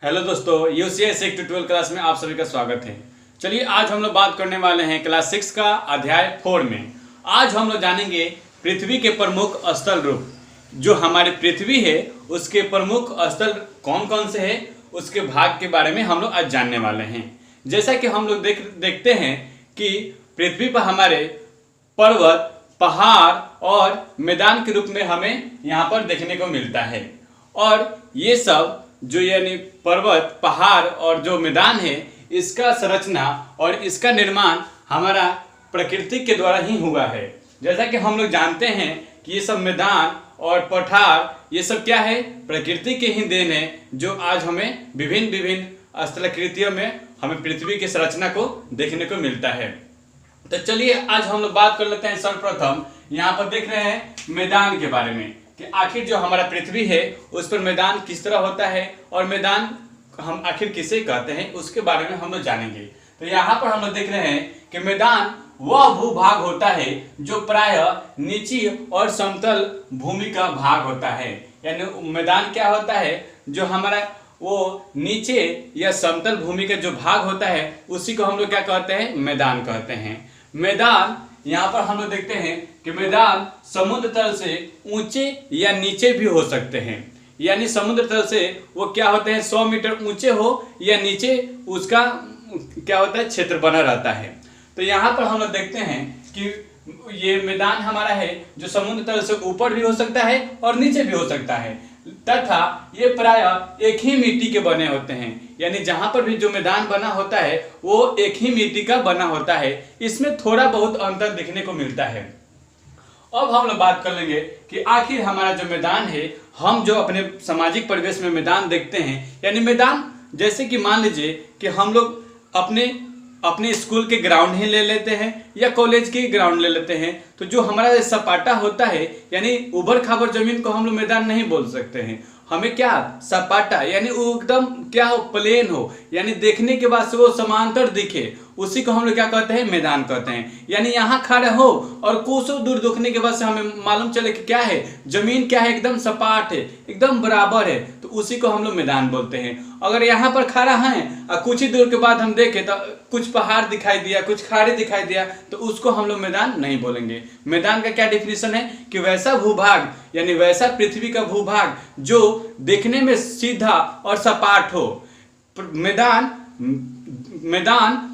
Hello दोस्तों, UCS 1 to 12 class में आप सभी का स्वागत है। चलिए आज हम लोग बात करने वाले हैं क्लास 6 का अध्याय 4 में। आज हम लोग जानेंगे पृथ्वी के प्रमुख स्थल रूप। जो हमारी पृथ्वी है उसके प्रमुख स्थल कौन कौन से हैं, उसके भाग के बारे में हम लोग आज जानने वाले हैं। जैसा कि हम लोग देखते हैं कि पृथ्वी पर हमारे पर्वत, पहाड़ और मैदान के रूप में हमें यहाँ पर देखने को मिलता है। और ये सब जो यानी पर्वत, पहाड़ और जो मैदान है, इसका संरचना और इसका निर्माण हमारा प्रकृति के द्वारा ही हुआ है। जैसा कि हम लोग जानते हैं कि ये सब मैदान और पठार ये सब क्या है, प्रकृति के ही देन है, जो आज हमें विभिन्न विभिन्न स्थलाकृतियों में हमें पृथ्वी की संरचना को देखने को मिलता है। तो चलिए आज हम लोग बात कर लेते हैं। सर्वप्रथम यहाँ पर देख रहे हैं मैदान के बारे में कि आखिर जो हमारा पृथ्वी है उस पर मैदान किस तरह होता है और मैदान हम आखिर किसे कहते हैं उसके बारे में हम लोग जानेंगे। तो यहाँ पर हम लोग देख रहे हैं कि मैदान वह भूभाग होता है जो प्रायः नीची और समतल भूमि का भाग होता है। यानी मैदान क्या होता है, जो हमारा वो नीचे या समतल भूमि का जो भाग होता है उसी को हम लोग क्या कहते हैं, मैदान कहते हैं। मैदान यहाँ पर हम लोग देखते हैं कि मैदान समुद्र तल से ऊंचे या नीचे भी हो सकते हैं। यानी समुद्र तल से वो क्या होते हैं, 100 मीटर ऊंचे हो या नीचे, उसका क्या होता है, क्षेत्र बना रहता है। तो यहाँ पर हम लोग देखते हैं कि ये मैदान हमारा है जो समुद्र तल से ऊपर भी हो सकता है और नीचे भी हो सकता है, तथा ये प्रायः एक ही मिट्टी के बने होते हैं। यानी जहां पर भी जो मैदान बना होता है वो एक ही मिट्टी का बना होता है। इसमें थोड़ा बहुत अंतर देखने को मिलता है। अब हम लोग बात कर लेंगे कि आखिर हमारा जो मैदान है, हम जो अपने सामाजिक परिवेश में मैदान देखते हैं, यानी मैदान जैसे कि मान लीजिए कि हम लोग अपने स्कूल के ग्राउंड ही ले लेते हैं या कॉलेज के ग्राउंड ले लेते हैं। तो जो हमारा सपाटा होता है, यानी उबड़ खाबड़ जमीन को हम लोग मैदान नहीं बोल सकते हैं। हमें क्या, सपाटा यानी वो एकदम क्या हो, प्लेन हो, यानी देखने के बाद से वो समांतर दिखे, उसी को हम लोग क्या कहते हैं, मैदान कहते हैं। यानी यहाँ खड़े हो और कोसों दूर देखने के बाद से हमें मालूम चले कि क्या है, जमीन क्या है, एकदम सपाट है, एकदम बराबर है, तो उसी को हम लोग मैदान बोलते हैं। अगर यहाँ पर खड़ा है और कुछ ही दूर के बाद हम देखें तो कुछ पहाड़ दिखाई दिया, कुछ खाड़ी दिखाई दिया, तो उसको हम लोग मैदान नहीं बोलेंगे। मैदान का क्या डिफिनेशन है कि वैसा भूभाग, यानी वैसा पृथ्वी का भूभाग जो देखने में सीधा और सपाट हो। मैदान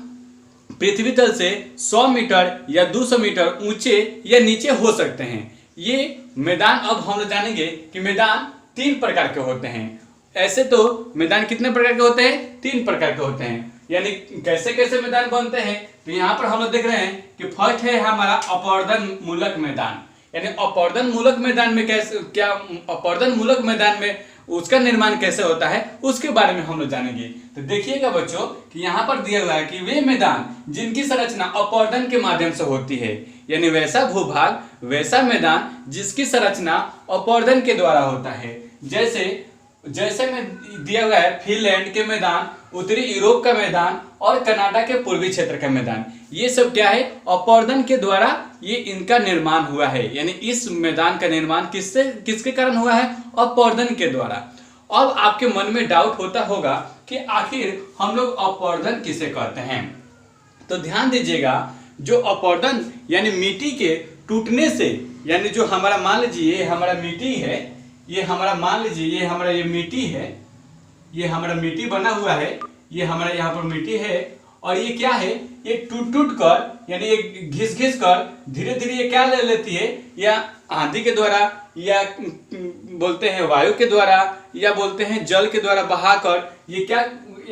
पृथ्वी तल से 100 मीटर या 200 मीटर ऊंचे या नीचे हो सकते हैं। ये मैदान अब हम लोग जानेंगे कि मैदान 3 प्रकार के होते हैं। ऐसे तो मैदान कितने प्रकार के होते हैं, 3 प्रकार के होते हैं। यानी कैसे कैसे मैदान बनते हैं, तो यहाँ पर हम लोग देख रहे हैं कि फर्स्ट है हमारा अपवर्तन मूलक मैदान। यानी अपवर्तन मूलक मैदान में कैसे, क्या अपवर्तन मूलक मैदान में उसका निर्माण कैसे होता है उसके बारे में हम लोग जानेंगे। तो देखिएगा बच्चों कि यहाँ पर दिया हुआ है कि वे मैदान जिनकी संरचना अपवर्तन के माध्यम से होती है, यानी वैसा भूभाग, वैसा मैदान जिसकी संरचना अपवर्तन के द्वारा होता है। जैसे में दिया हुआ है फिनलैंड के मैदान, उत्तरी यूरोप का मैदान और कनाडा के पूर्वी क्षेत्र का मैदान। ये सब क्या है, अपवर्तन के द्वारा ये इनका निर्माण हुआ है। यानी इस मैदान का निर्माण किसके कारण हुआ है, अपवर्तन के द्वारा। अब आपके मन में डाउट होता होगा कि आखिर हम लोग अपवर्तन किसे कहते हैं। तो ध्यान दीजिएगा, जो अपवर्तन यानी मिट्टी के टूटने से, यानी जो हमारा मान लीजिए ये हमारा मिट्टी है, ये हमारा मान लीजिए ये हमारा ये मिट्टी है, ये हमारा मिट्टी बना हुआ है, ये हमारा यहाँ पर मिट्टी है, और ये क्या है, ये टूट कर यानी ये घिस कर धीरे धीरे ये क्या ले लेती है, या आंधी के द्वारा, या बोलते हैं वायु के द्वारा, या बोलते हैं जल के द्वारा बहाकर ये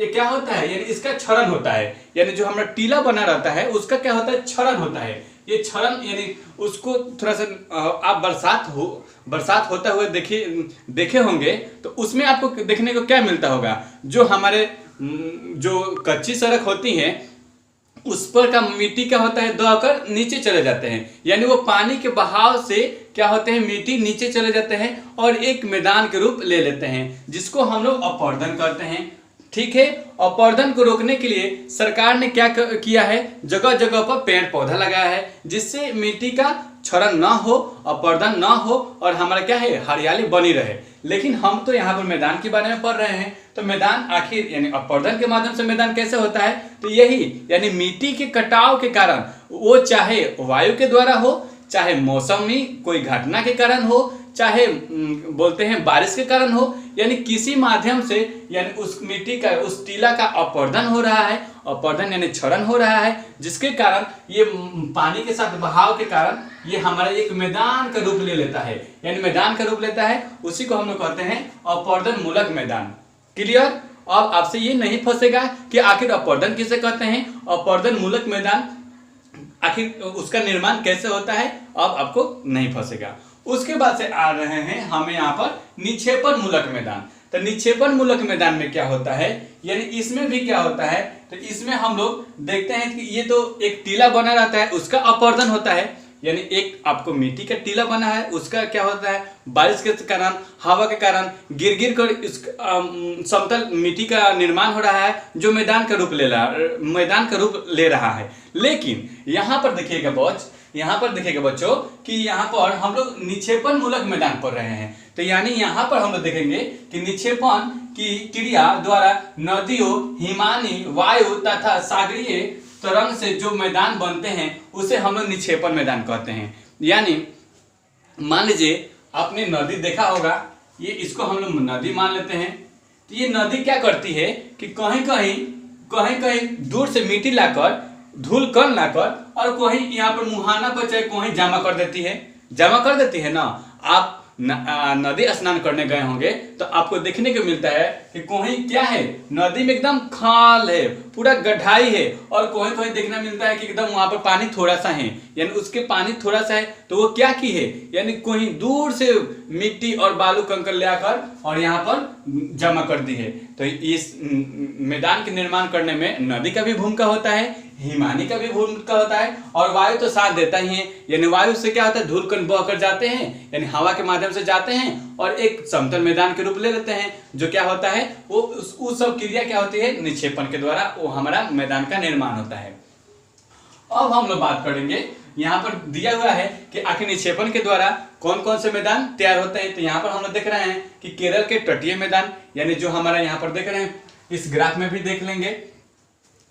क्या होता है, यानी इसका क्षरण होता है। यानी जो हमारा टीला बना रहता है उसका क्या होता है, क्षरण होता है। ये क्षरण यानी उसको थोड़ा सा आप बरसात होता हुए देखे होंगे, तो उसमें आपको देखने को क्या मिलता होगा, जो हमारे जो कच्ची सड़क होती है उस पर का मिट्टी क्या होता है, दहकर नीचे चले जाते हैं। यानी वो पानी के बहाव से क्या होते हैं, मिट्टी नीचे चले जाते हैं और एक मैदान के रूप ले लेते हैं, जिसको हम लोग अपवर्तन करते हैं। ठीक है, अपवर्तन को रोकने के लिए सरकार ने क्या किया है, जगह जगह पर पेड़ पौधा लगाया है, जिससे मिट्टी का क्षरण ना हो, अपरदन ना हो और हमारा क्या है हरियाली बनी रहे। लेकिन हम तो यहाँ पर मैदान के बारे में पढ़ रहे हैं, तो मैदान आखिर यानी अपरदन के माध्यम से मैदान कैसे होता है, तो यही यानी मिट्टी के कटाव के कारण, वो चाहे वायु के द्वारा हो, चाहे मौसमी कोई घटना के कारण हो, चाहे बोलते हैं बारिश के कारण हो, यानी किसी माध्यम से यानी उस मिट्टी का उस टीला का अपरदन हो रहा है, अपरदन यानी क्षरण हो रहा है, जिसके कारण ये पानी के साथ बहाव के कारण ये हमारा एक मैदान का रूप ले लेता है, यानी मैदान का रूप लेता है। उसी को हम लोग कहते हैं अपरदन मूलक मैदान। क्लियर? अब आपसे ये नहीं फंसेगा कि आखिर अपरदन किसे कहते हैं, अपरदन मूलक मैदान आखिर उसका निर्माण कैसे होता है, अब आपको नहीं फंसेगा। उसके बाद से आ रहे हैं हमें यहाँ पर निक्षेपण मूलक मैदान। तो निक्षेपण मूलक मैदान में क्या होता है, यानी इसमें भी क्या होता है, तो इसमें हम लोग देखते हैं कि ये तो एक टीला बना रहता है, उसका अपरदन होता है, यानी एक आपको मिट्टी का टीला बना है, उसका क्या होता है बारिश के कारण, हवा के कारण गिर गिर कर इस समतल मिट्टी का निर्माण हो रहा है, जो मैदान का रूप ले रहा है। लेकिन यहाँ पर देखिएगा बच्चों कि यहाँ पर हम लोग निक्षेपण मूलक मैदान पढ़ रहे हैं। तो यानी यहाँ पर हम लोग देखेंगे कि निक्षेपण की क्रिया द्वारा नदियों, हिमानी, वायु तथा सागरीय तरंग से जो मैदान बनते हैं उसे हम लोग निक्षेपण मैदान कहते हैं। यानी मान लीजिए आपने नदी देखा होगा, ये इसको हम लोग नदी मान लेते हैं। तो ये नदी क्या करती है कि कहीं दूर से मिट्टी लाकर, धूल कण लाकर और कहीं यहाँ पर मुहाना पर चाहे कहीं जमा कर देती है ना। आप नदी स्नान करने गए होंगे तो आपको देखने को मिलता है कि कहीं क्या है, नदी में एकदम खाल है, पूरा गड्ढाई है, और कहीं देखने मिलता है कि एकदम वहां पर पानी थोड़ा सा है, यानी उसके पानी थोड़ा सा है, तो वो क्या की है, यानी कहीं दूर से मिट्टी और बालू कंकड़ ले आकर और यहाँ पर जमा कर दी है। तो इस मैदान के निर्माण करने में नदी का भी भूमिका होता है, हिमानी का भी भूमिका होता है, और वायु तो साथ देता ही है। यानी वायु से क्या होता है, धूल कण बहकर जाते हैं, यानी हवा के माध्यम से जाते हैं और एक समतल मैदान के रूप ले लेते हैं, जो क्या होता है वो उस सब क्रिया क्या होती है, निक्षेपण के द्वारा वो हमारा मैदान का निर्माण होता है। अब हम लोग बात करेंगे, यहाँ पर दिया हुआ है कि आखिर निक्षेपण के द्वारा कौन कौन से मैदान तैयार होते हैं। तो यहाँ पर हम लोग देख रहे हैं कि केरल के तटीय मैदान, यानी जो हमारा यहाँ पर देख रहे हैं, इस ग्राफ में भी देख लेंगे,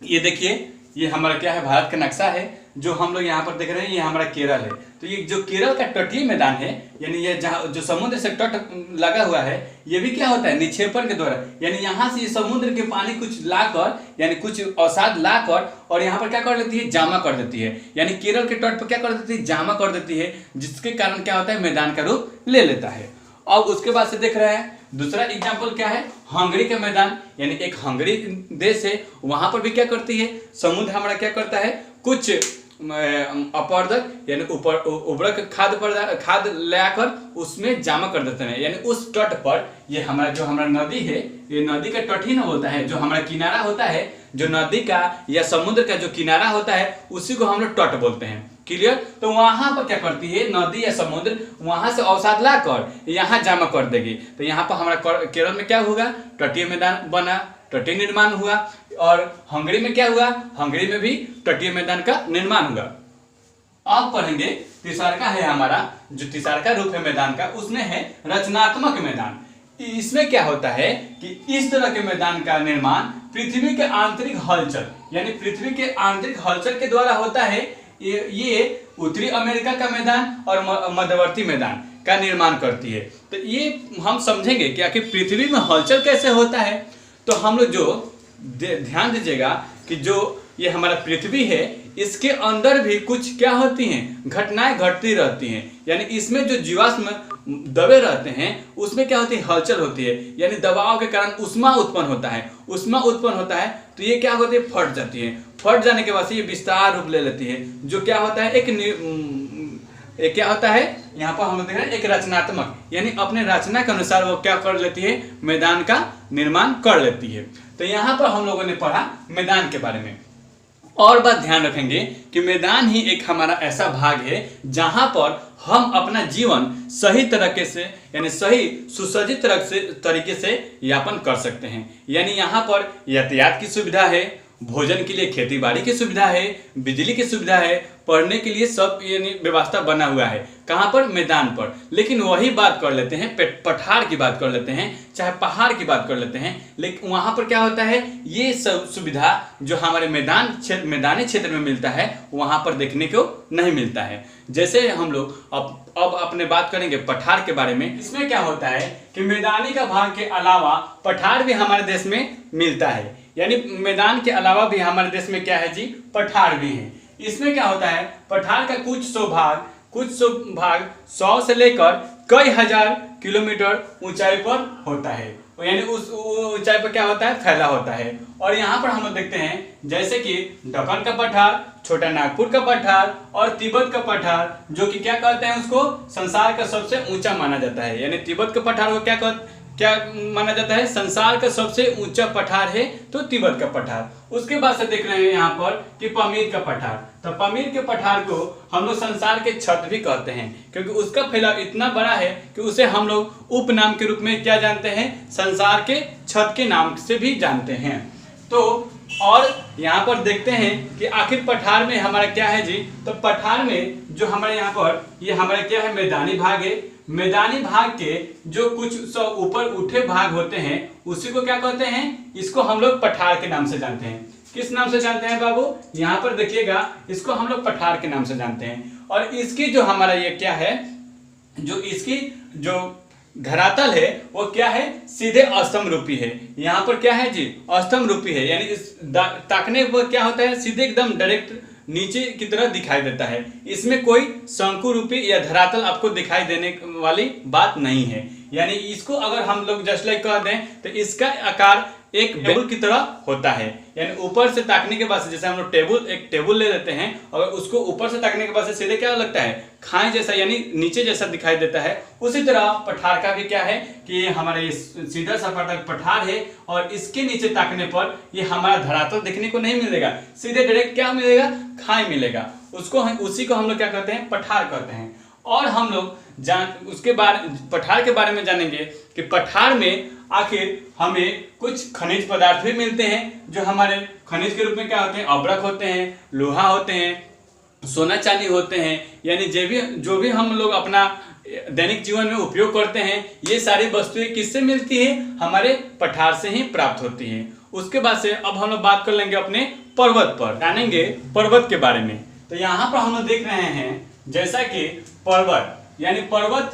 ये देखिए ये हमारा क्या है, भारत का नक्शा है, जो हम लोग यहाँ पर देख रहे हैं ये हमारा केरल है। तो ये जो केरल का तटीय मैदान है, यानी ये जहाँ जो समुद्र से तट लगा हुआ है, ये भी क्या होता है निक्षेपण के द्वारा, यानी यहाँ से समुद्र के पानी कुछ लाकर, यानी कुछ अवसाद लाकर और यहाँ पर क्या कर लेती है, जमा कर देती है, यानी केरल के तट पर क्या कर देती है, जमा कर देती है, जिसके कारण क्या होता है मैदान का रूप ले लेता है। अब उसके बाद से देख रहे हैं दूसरा एग्जाम्पल क्या है, हंगरी का मैदान, यानी एक हंगरी देश है, वहां पर भी क्या करती है, समुद्र हमारा क्या करता है, कुछ अपरदक यानी उर्वरक खाद ले आकर उसमें जमा कर देते हैं, यानी उस तट पर ये हमारा जो हमारा नदी है, ये नदी का तट ही ना होता है, जो हमारा किनारा होता है, जो नदी का या समुद्र का जो किनारा होता है उसी को हम लोग तट बोलते हैं। क्लियर? तो वहां पर क्या करती है नदी या समुद्र, वहां से अवसाद लाकर यहाँ जमा कर देगी। तो यहाँ पर हमारा केरल में क्या होगा, तटीय मैदान बना, तटीय निर्माण हुआ, और हंगरी में क्या हुआ, हंगरी में भी तटीय मैदान का निर्माण हुआ। अब पढ़ेंगे तीसरा है हमारा, जो तीसरा रूप है मैदान का, उसमें है रचनात्मक मैदान। इसमें क्या होता है कि इस तरह के मैदान का निर्माण पृथ्वी के आंतरिक हलचल, यानी पृथ्वी के आंतरिक हलचल के द्वारा होता है। ये उत्तरी अमेरिका का मैदान और मध्यवर्ती मैदान का निर्माण करती है। तो ये हम समझेंगे कि आखिर पृथ्वी में हलचल कैसे होता है। तो हम लोग जो ध्यान दीजिएगा कि जो ये हमारा पृथ्वी है, इसके अंदर भी कुछ क्या होती हैं, घटनाएं घटती रहती हैं, यानी इसमें जो जीवाश्म दबे रहते हैं उसमें क्या होती है, हलचल होती है, यानी दबाव के कारण उष्मा उत्पन्न होता है, तो ये क्या होती है, फट जाती है, फट जाने के बाद ये विस्तार रूप ले लेती है, जो क्या होता है एक क्या होता है, यहाँ पर हम लोग देख रहे हैं एक रचनात्मक, यानी अपने रचना के अनुसार वो क्या कर लेती है, मैदान का निर्माण कर लेती है। तो यहाँ पर हम लोगों ने पढ़ा मैदान के बारे में। और बात ध्यान रखेंगे कि मैदान ही एक हमारा ऐसा भाग है जहां पर हम अपना जीवन सही तरीके से, यानी सही सुसज्जित तरीके से यापन कर सकते हैं। यानी यहाँ पर यातायात की सुविधा है, भोजन के लिए खेती बाड़ी की सुविधा है, बिजली की सुविधा है, पढ़ने के लिए सब यानी व्यवस्था बना हुआ है। कहाँ पर? मैदान पर। लेकिन वही बात कर लेते हैं, पठार की बात कर लेते हैं, चाहे पहाड़ की बात कर लेते हैं, लेकिन वहाँ पर क्या होता है, ये सब सुविधा जो हमारे मैदानी क्षेत्र में मिलता है वहाँ पर देखने को नहीं मिलता है। जैसे हम लोग अब अपने बात करेंगे पठार के बारे में। इसमें क्या होता है कि मैदानी का भाग के अलावा पठार भी हमारे देश में मिलता है, यानी मैदान के अलावा भी हमारे देश में क्या है जी, पठार भी है। इसमें क्या होता है, पठार का कुछ सौ भाग 100 से लेकर कई हजार किलोमीटर ऊंचाई पर होता है, यानी उस ऊंचाई पर क्या होता है, फैला होता है। और यहाँ पर हम लोग देखते हैं जैसे कि दक्कन का पठार, छोटा नागपुर का पठार और तिब्बत का पठार, जो कि क्या कहते हैं, उसको संसार का सबसे ऊंचा माना जाता है। यानी तिब्बत का पठार को क्या माना जाता है, संसार का सबसे ऊंचा पठार है तो तिब्बत का पठार। उसके बाद से देख रहे हैं यहाँ पर कि पमीर का पठार, तो पमीर के पठार को हम लोग संसार के छत भी कहते हैं, क्योंकि उसका फैलाव इतना बड़ा है कि उसे हम लोग उपनाम के रूप में क्या जानते हैं, संसार के छत के नाम से भी जानते हैं। तो और यहाँ पर देखते हैं कि आखिर पठार में हमारा क्या है जी, तो पठार में जो हमारे यहाँ पर ये हमारा क्या है, मैदानी भाग है। मैदानी भाग के जो कुछ सौ ऊपर उठे भाग होते हैं उसी को क्या कहते हैं, इसको हम लोग पठार के नाम से जानते हैं। किस नाम से जानते हैं बाबू, यहाँ पर देखिएगा, इसको हम लोग पठार के नाम से जानते हैं। और इसकी जो हमारा ये क्या है, जो इसकी जो धरातल है वो क्या है, सीधे अस्तम रूपी है। यहाँ पर क्या है जी, अस्तम रूपी है, यानी इस ताकने पर क्या होता है, सीधे एकदम डायरेक्ट नीचे की तरह दिखाई देता है। इसमें कोई शंकु रूपी या धरातल आपको दिखाई देने वाली बात नहीं है। यानी इसको अगर हम लोग जस्ट लाइक कह दें तो इसका आकार एक टेबल की तरह होता है। यानी ऊपर से ताकने के बाद से, जैसे हम लोग एक टेबल ले लेते हैं, अगर उसको ऊपर से ताकने के बाद से सीधे क्या लगता है, खाई जैसा, यानी नीचे जैसा दिखाई देता है। उसी तरह पठार का भी क्या है कि ये हमारा ये सीधा सा पठार है, और इसके नीचे ताकने पर ये हमारा धरातल देखने को नहीं मिलेगा, सीधे डायरेक्ट क्या मिलेगा, खाई मिलेगा। उसी को हम लोग क्या कहते हैं, पठार कहते हैं। और हम लोग उसके बारे पठार के बारे में जानेंगे कि पठार में आखिर हमें कुछ खनिज पदार्थ भी मिलते हैं, जो हमारे खनिज के रूप में क्या होते हैं, अब्रक होते हैं, लोहा होते हैं, सोना चांदी होते हैं। यानी जो भी हम लोग अपना दैनिक जीवन में उपयोग करते हैं, ये सारी वस्तुएं किससे मिलती है, हमारे पठार से ही प्राप्त होती है। उसके बाद से अब हम लोग बात कर लेंगे अपने पर्वत पर, जानेंगे पर्वत के बारे में। तो यहाँ पर हम लोग देख रहे हैं जैसा कि पर्वत, यानी पर्वत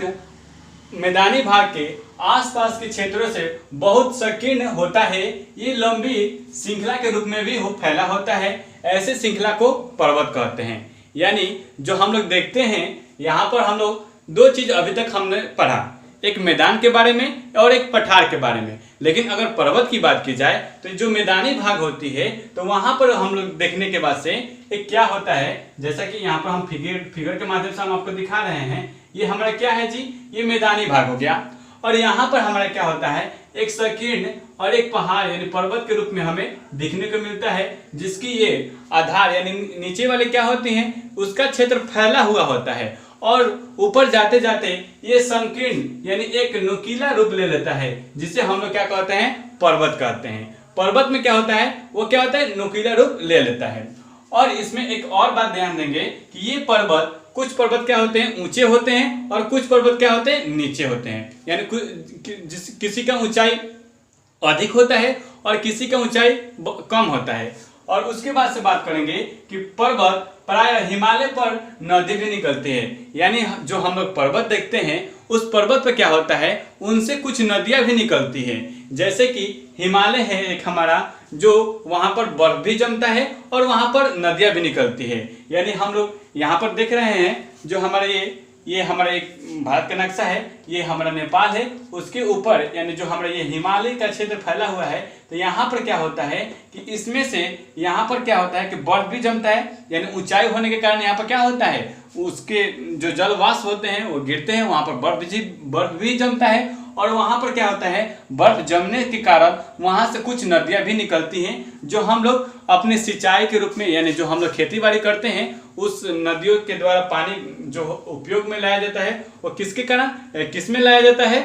मैदानी भाग के आसपास के क्षेत्रों से बहुत संकीर्ण होता है। ये लंबी श्रृंखला के रूप में भी फैला होता है, ऐसे श्रृंखला को पर्वत कहते हैं। यानी जो हम लोग देखते हैं, यहाँ पर हम लोग दो चीज अभी तक हमने पढ़ा, एक मैदान के बारे में और एक पठार के बारे में। लेकिन अगर पर्वत की बात की जाए तो जो मैदानी भाग होती है, तो वहां पर हम लोग देखने के बाद से एक क्या होता है, जैसा कि यहाँ पर हम फिगर के माध्यम से हम आपको दिखा रहे हैं, ये हमारा क्या है जी, ये मैदानी भाग हो गया। और यहाँ पर हमारा क्या होता है, एक संकीर्ण और एक पहाड़ यानी पर्वत के रूप में हमें दिखने को मिलता है, जिसकी ये आधार यानी नीचे वाले क्या होती हैं, उसका क्षेत्र फैला हुआ होता है, और ऊपर जाते जाते ये संकीर्ण यानी एक नुकीला रूप ले लेता है, जिसे हम लोग क्या कहते हैं, पर्वत कहते हैं। पर्वत में क्या होता है, वो क्या होता है, नुकीला रूप ले लेता है। और इसमें एक और बात ध्यान देंगे कि ये पर्वत, कुछ पर्वत क्या होते हैं, ऊंचे होते हैं, और कुछ पर्वत क्या होते हैं, नीचे होते हैं। यानी किसी का ऊंचाई अधिक होता है और किसी का ऊंचाई कम होता है। और उसके बाद से बात करेंगे कि पर्वत प्राय हिमालय पर नदी भी निकलती है। यानी जो हम लोग पर्वत देखते हैं, उस पर्वत पर क्या होता है, उनसे कुछ नदियां भी निकलती हैं। जैसे कि हिमालय है एक हमारा, जो वहां पर बर्फ भी जमता है और वहां पर नदियां भी निकलती है। यानी हम लोग यहाँ पर देख रहे हैं, जो हमारा ये हमारा एक भारत का नक्शा है, ये हमारा नेपाल है, उसके ऊपर यानी जो हमारा ये हिमालय का क्षेत्र फैला हुआ है। तो यहाँ पर क्या होता है कि इसमें से यहाँ पर क्या होता है कि बर्फ भी जमता है, यानी ऊंचाई होने के कारण यहाँ पर क्या होता है, उसके जो जल वाष्प होते हैं वो गिरते हैं, वहाँ पर बर्फ भी जमता है। और वहाँ पर क्या होता है, बर्फ जमने के कारण वहाँ से कुछ नदियाँ भी निकलती हैं, जो हम लोग अपने सिंचाई के रूप में, यानी जो हम लोग खेती बाड़ी करते हैं, उस नदियों के द्वारा पानी जो उपयोग में लाया जाता है, वो किसके कारण, किसमें लाया जाता है,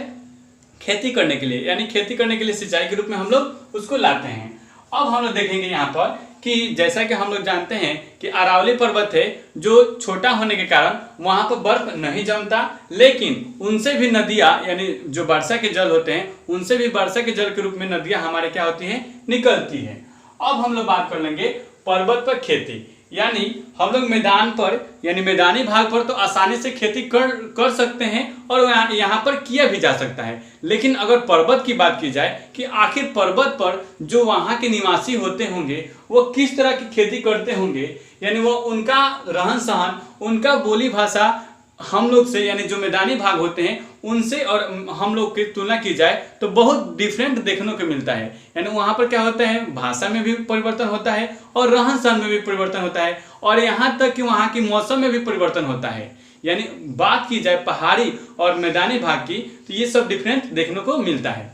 खेती करने के लिए। यानी खेती करने के लिए सिंचाई के रूप में हम लोग उसको लाते हैं। अब हम लोग देखेंगे यहाँ पर कि जैसा कि हम लोग जानते हैं कि अरावली पर्वत है जो छोटा होने के कारण वहां पर बर्फ नहीं जमता, लेकिन उनसे भी नदियां यानी जो वर्षा के जल होते हैं उनसे भी वर्षा के जल के रूप में नदियां हमारे क्या होती हैं, निकलती हैं। अब हम लोग बात कर लेंगे पर्वत पर खेती, यानी हम लोग मैदान पर यानी मैदानी भाग पर तो आसानी से खेती कर सकते हैं और यहाँ पर किया भी जा सकता है, लेकिन अगर पर्वत की बात की जाए कि आखिर पर्वत पर जो वहाँ के निवासी होते होंगे वो किस तरह की खेती करते होंगे, यानी वो उनका रहन सहन, उनका बोली भाषा हम लोग से यानी जो मैदानी भाग होते हैं उनसे और हम लोग की तुलना की जाए तो बहुत डिफरेंट देखने को मिलता है। यानी वहाँ पर क्या होता है, भाषा में भी परिवर्तन होता है और रहन सहन में भी परिवर्तन होता है और यहाँ तक कि वहाँ की मौसम में भी परिवर्तन होता है। यानी बात की जाए पहाड़ी और मैदानी भाग की तो ये सब डिफरेंट देखने को मिलता है।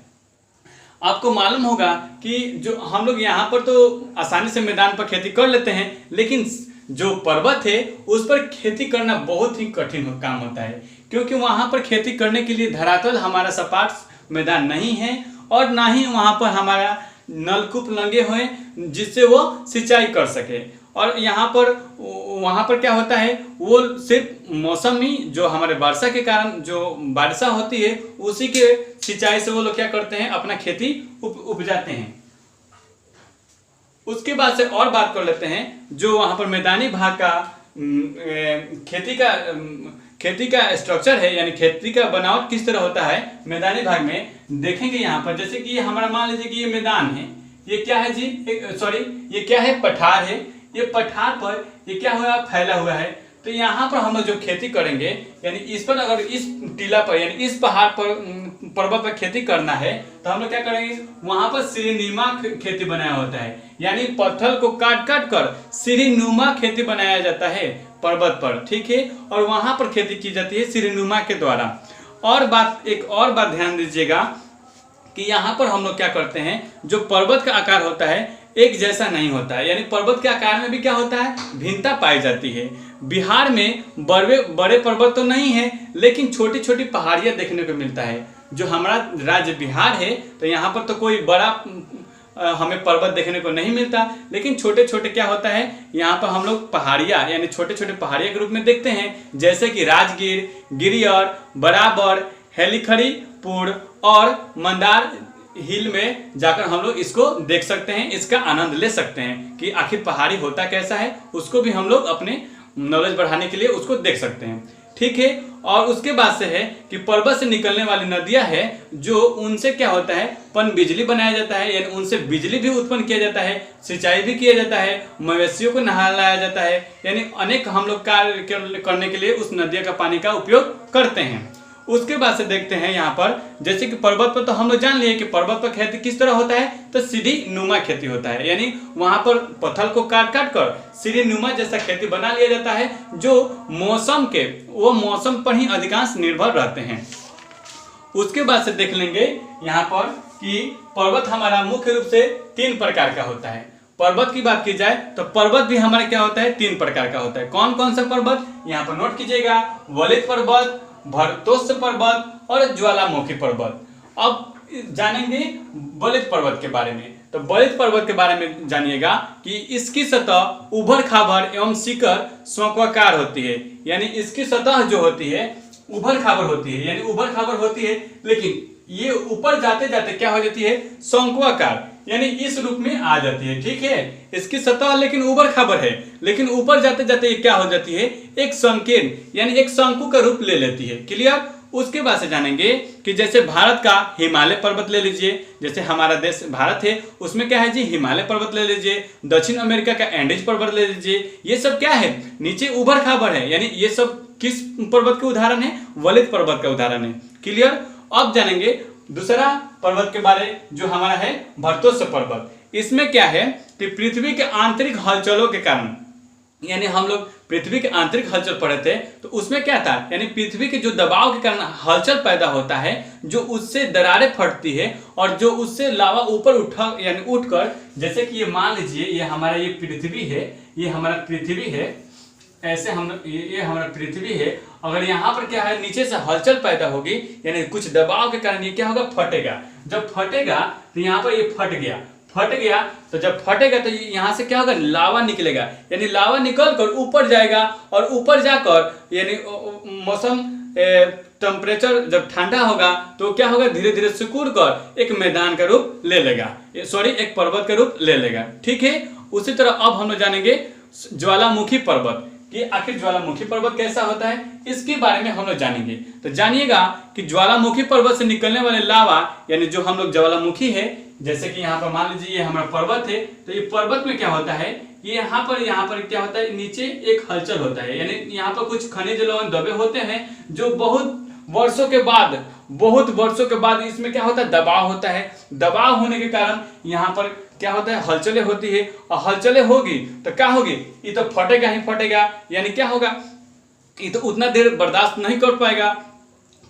आपको मालूम होगा कि जो हम लोग यहाँ पर तो आसानी से मैदान पर खेती कर लेते हैं, लेकिन जो पर्वत है उस पर खेती करना बहुत ही कठिन काम होता है, क्योंकि वहाँ पर खेती करने के लिए धरातल हमारा सपाट मैदान नहीं है और ना ही वहाँ पर हमारा नलकूप लगे हुए जिससे वो सिंचाई कर सके। और यहाँ पर वहाँ पर क्या होता है, वो सिर्फ मौसमी जो हमारे वर्षा के कारण जो बारिशा होती है उसी के सिंचाई से वो लोग क्या करते हैं, अपना खेती उपजाते हैं। उसके बाद से और बात कर लेते हैं जो वहाँ पर मैदानी भाग का खेती का स्ट्रक्चर है, यानी खेती का बनावट किस तरह होता है मैदानी भाग में देखेंगे। यहाँ पर जैसे कि ये हमारा मान लीजिए कि ये मैदान है, ये क्या है जी, ये क्या है, पठार है। ये पठार पर ये क्या हुआ, फैला हुआ है। तो यहाँ पर हम लोग जो खेती करेंगे यानी इस पर अगर इस टीला पर यानी इस पहाड़ पर पर्वत पर खेती करना है तो हम लोग क्या करेंगे, वहां पर सीढ़ीनुमा खेती बनाया होता है, यानी पत्थर को काट काट कर सीढ़ीनुमा खेती बनाया जाता है पर्वत पर, ठीक है। और वहां पर खेती की जाती है सीढ़ीनुमा के द्वारा। और एक और बात ध्यान दीजिएगा कि यहाँ पर हम लोग क्या करते हैं, जो पर्वत का आकार होता है एक जैसा नहीं होता है, यानी पर्वत के आकार में भी क्या होता है, भिन्नता पाई जाती है। बिहार में बड़े पर्वत तो नहीं है, लेकिन छोटी छोटी पहाड़ियाँ देखने को मिलता है। जो हमारा राज्य बिहार है तो यहाँ पर तो कोई बड़ा हमें पर्वत देखने को नहीं मिलता, लेकिन छोटे छोटे क्या होता है, यहाँ पर हम लोग पहाड़ियाँ यानी छोटे छोटे पहाड़ियाँ के रूप में देखते हैं, जैसे कि राजगीर, गिरियर, बराबर, हेलिखड़ीपुर और मंदार हिल में जाकर हम लोग इसको देख सकते हैं, इसका आनंद ले सकते हैं कि आखिर पहाड़ी होता कैसा है। उसको भी हम लोग अपने नॉलेज बढ़ाने के लिए उसको देख सकते हैं, ठीक है। और उसके बाद से है कि पर्वत से निकलने वाली नदियां हैं जो उनसे क्या होता है, पन बिजली बनाया जाता है, यानी उनसे बिजली भी उत्पन्न किया जाता है, सिंचाई भी किया जाता है, मवेशियों को नहलाया जाता है, यानी अनेक हम लोग कार्य करने के लिए उस नदियों का पानी का उपयोग करते हैं। उसके बाद से देखते हैं यहाँ पर, जैसे कि पर्वत पर तो हम लोग जान लिए कि पर्वत पर खेती किस तरह होता है, तो सीढ़ी नुमा खेती होता है, यानी वहां पर पत्थर को काट काट कर सीढ़ी नुमा जैसा खेती बना लिया जाता है, जो मौसम पर ही अधिकांश निर्भर रहते हैं। उसके बाद से देख लेंगे यहाँ पर कि पर्वत हमारा मुख्य रूप से 3 प्रकार का होता है। पर्वत की बात की जाए तो पर्वत भी हमारा क्या होता है, 3 प्रकार का होता है। कौन कौन सा पर्वत, यहाँ पर नोट कीजिएगा, वलित पर्वत, भरतोष पर्वत और ज्वालामुखी पर्वत। अब जानेंगे वलित पर्वत के बारे में। तो वलित पर्वत के बारे में जानिएगा कि इसकी सतह उभड़ खाबड़ एवं शिखर शंक्वाकार होती है, यानी इसकी सतह जो होती है उभड़ खाबड़ होती है, यानी उभड़ खाबड़ होती है, लेकिन ये ऊपर जाते जाते क्या हो जाती है, शंक्वाकार, यानी इस रूप में आ जाती है, ठीक है। इसकी सतह लेकिन उबड़ खाबड़ है, लेकिन ऊपर जाते जाते ये क्या हो जाती है, एक संकीर्ण यानी एक शंकु का रूप ले लेती है। क्लियर। उसके बाद से जानेंगे कि जैसे भारत का हिमालय पर्वत ले लीजिए, जैसे हमारा देश भारत है उसमें क्या है जी, हिमालय पर्वत ले लीजिए, दक्षिण अमेरिका का एंडीज पर्वत ले लीजिए, ये सब क्या है, नीचे उबड़ खाबड़ है, यानी ये सब किस पर्वत के उदाहरण है, वलित पर्वत का उदाहरण है। क्लियर। अब जानेंगे दूसरा पर्वत के बारे जो हमारा है भरतोष पर्वत। इसमें क्या है कि पृथ्वी के आंतरिक हलचलों के कारण, यानी हम लोग पृथ्वी के आंतरिक हलचल पढ़े थे तो उसमें क्या था, यानी पृथ्वी के जो दबाव के कारण हलचल पैदा होता है, जो उससे दरारें फटती है और जो उससे लावा ऊपर उठा यानी उठकर, जैसे कि ये मान लीजिए ये हमारा ये पृथ्वी है, ये हमारा पृथ्वी है, ऐसे हम ये हमारा पृथ्वी है। अगर यहाँ पर क्या है, नीचे से हलचल पैदा होगी, यानी कुछ दबाव के कारण ये क्या होगा, फटेगा। जब फटेगा तो यहाँ पर ये फट गया, फट गया तो जब फटेगा तो यहाँ से क्या होगा, लावा निकलेगा, यानी लावा निकल कर ऊपर जाएगा और ऊपर जाकर यानी मौसम टेम्परेचर जब ठंडा होगा तो क्या होगा, धीरे धीरे सिकुड़ कर एक मैदान का रूप ले लेगा, सॉरी एक पर्वत का रूप ले लेगा। ठीक है, उसी तरह अब हम लोग जानेंगे ज्वालामुखी पर्वत कि आखिर ज्वालामुखी पर्वत कैसा होता है, इसके बारे में हम लोग जानेंगे। तो जानिएगा कि ज्वालामुखी पर्वत से निकलने वाले लावा यानी जो हम लोग ज्वालामुखी है, जैसे कि यहाँ पर मान लीजिए ये हमारा पर्वत है, तो ये पर्वत में क्या होता है, ये यहाँ पर क्या होता है, नीचे एक हलचल होता है, यानी यहाँ पर कुछ खनिज लवण दबे होते हैं जो बहुत वर्षों के बाद इसमें क्या होता है, दबाव होता है। दबाव होने के कारण यहाँ पर क्या होता है, हलचलें होती है, और हलचलें होगी तो क्या होगी, ये तो फटेगा ही फटेगा, यानी क्या होगा, ये तो उतना देर बर्दाश्त नहीं कर पाएगा,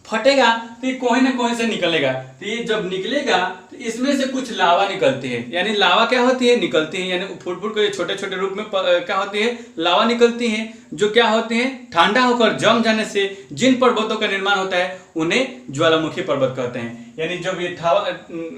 फटेगा तो ये कोई ना कोई से निकलेगा। तो ये जब निकलेगा तो इसमें से कुछ लावा निकलती है, यानी लावा क्या होती है, निकलती है, यानी फुट फुट के छोटे छोटे रूप में क्या होती है, लावा निकलती है, जो क्या होती है, ठंडा होकर जम जाने से जिन पर्वतों का निर्माण होता है उन्हें ज्वालामुखी पर्वत कहते हैं। यानी जब ये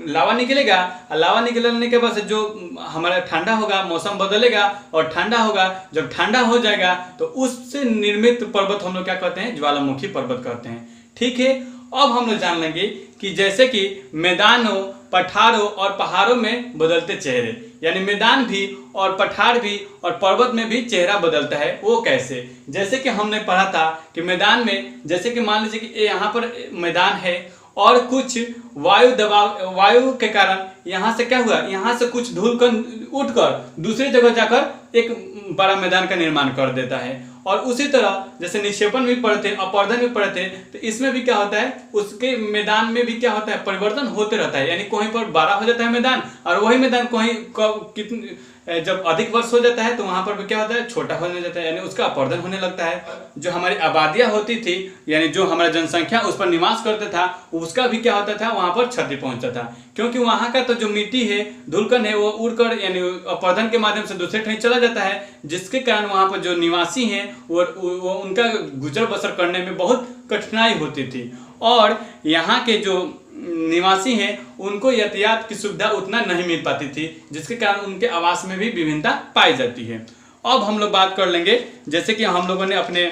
लावा निकलेगा, लावा निकलने के बाद जो हमारा ठंडा होगा, मौसम बदलेगा और ठंडा होगा, जब ठंडा हो जाएगा तो उससे निर्मित पर्वत हम लोग क्या कहते हैं, ज्वालामुखी पर्वत कहते हैं। ठीक है, अब हम लोग जान लेंगे कि जैसे कि मैदानों, पठारों और पहाड़ों में बदलते चेहरे, यानी मैदान भी और पठार भी और पर्वत में भी चेहरा बदलता है, वो कैसे। जैसे कि हमने पढ़ा था कि मैदान में, जैसे कि मान लीजिए कि यहाँ पर मैदान है और कुछ वायु के कारण यहाँ से क्या हुआ, यहाँ से कुछ धूल कण उठकर दूसरी जगह जाकर एक बड़ा मैदान का निर्माण कर देता है। और उसी तरह जैसे निक्षेपण भी पढ़ते हैं, अपवर्धन भी पढ़ते हैं, तो इसमें भी क्या होता है, उसके मैदान में भी क्या होता है, परिवर्तन होते रहता है, यानी कहीं पर बड़ा हो जाता है मैदान और वही मैदान कहीं जब अधिक वर्ष हो जाता है तो वहां पर भी क्या होता है, छोटा होने जाता है, यानी उसका अपवर्धन होने लगता है। जो हमारी आबादियां होती थी, यानी जो हमारा जनसंख्या उस पर निवास करता था, उसका भी क्या होता था, वहां पर क्षति पहुंचता था, क्योंकि वहां का तो जो मिट्टी है, धूलकण है, वो उड़कर यानी अपवर्धन के माध्यम से दूसरे कहीं चला जाता है, जिसके कारण वहां पर जो निवासी हैं वो उनका गुजर बसर करने में बहुत कठिनाई होती थी, और यहाँ के जो निवासी हैं उनको यातायात की सुविधा उतना नहीं मिल पाती थी, जिसके कारण उनके आवास में भी विभिन्नता पाई जाती है। अब हम लोग बात कर लेंगे, जैसे कि हम लोगों ने अपने